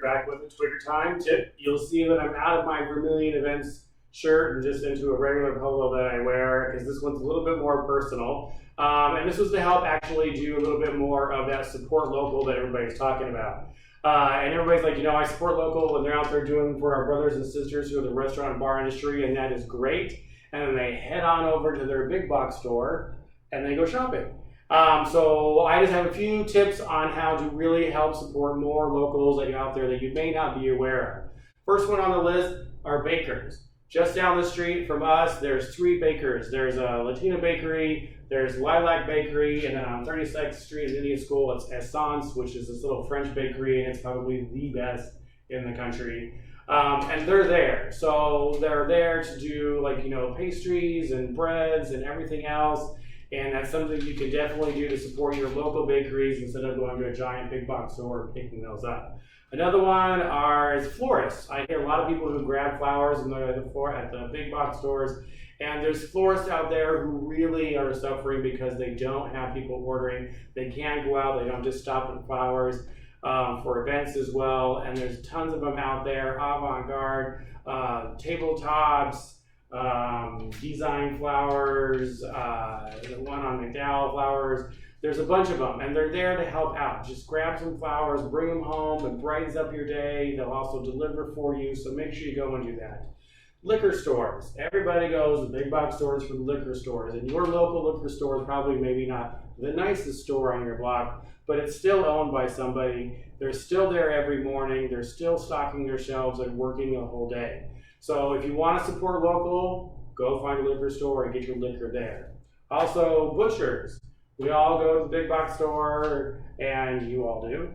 back with the Twigger Time tip. You'll see that I'm out of my Vermilion Events shirt and just into a regular polo that I wear because this one's a little bit more personal. And this was to help actually do a little bit more of that support local that everybody's talking about. And everybody's like, you know, I support local when they're out there doing for our brothers and sisters who are the restaurant and bar industry, and that is great. And then they head on over to their big box store and they go shopping. So I just have a few tips on how to really help support more locals that are out there that you may not be aware of. First one on the list are bakers. Just down the street from us, there's 3 bakers. There's a Latino bakery, there's Lilac Bakery, and then on 32nd Street in Indian School, it's Essence, which is this little French bakery, and it's probably the best in the country. And they're there. So they're there to do, like, you know, pastries and breads and everything else. And that's something you can definitely do to support your local bakeries instead of going to a giant big box store and picking those up. Another one is florists. I hear a lot of people who grab flowers at the big box stores, and there's florists out there who really are suffering because they don't have people ordering. They can't go out, they don't just stop at flowers for events as well, and there's tons of them out there, avant-garde, tabletops, design flowers, the one on McDowell flowers. There's a bunch of them, and they're there to help out. Just grab some flowers, bring them home, it brightens up your day. They'll also deliver for you, so make sure you go and do that. Liquor stores. Everybody goes to big box stores for the liquor stores, and your local liquor store is probably maybe not the nicest store on your block, but it's still owned by somebody. They're still there every morning. They're still stocking their shelves and working the whole day. So if you want to support local, go find a liquor store and get your liquor there. Also, butchers. We all go to the big box store, and you all do,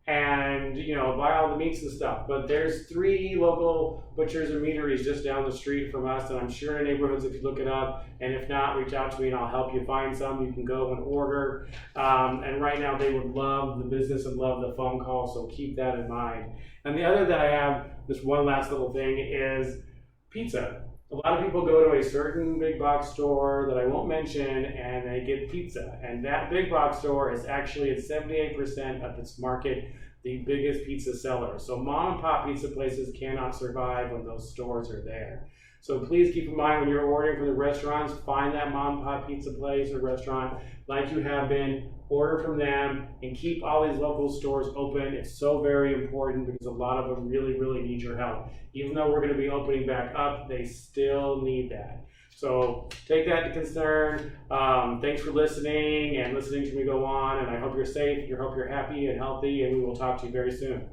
and, you know, buy all the meats and stuff. But there's 3 local butchers and meateries just down the street from us, and I'm sure in neighborhoods if you look it up. And if not, reach out to me and I'll help you find some. You can go and order. And right now they would love the business and love the phone call, so keep that in mind. And the other that I have, this one last little thing, is pizza. A lot of people go to a certain big box store that I won't mention and they get pizza. And that big box store is actually at 78% of its market the biggest pizza seller. So mom and pop pizza places cannot survive when those stores are there. So please keep in mind when you're ordering from the restaurants, find that mom and pop pizza place or restaurant like you have been, order from them, and keep all these local stores open. It's so very important because a lot of them really, really need your help. Even though we're going to be opening back up, they still need that. So take that into concern. Thanks for listening and listening to me go on, and I hope you're safe, I hope you're happy and healthy, and we will talk to you very soon.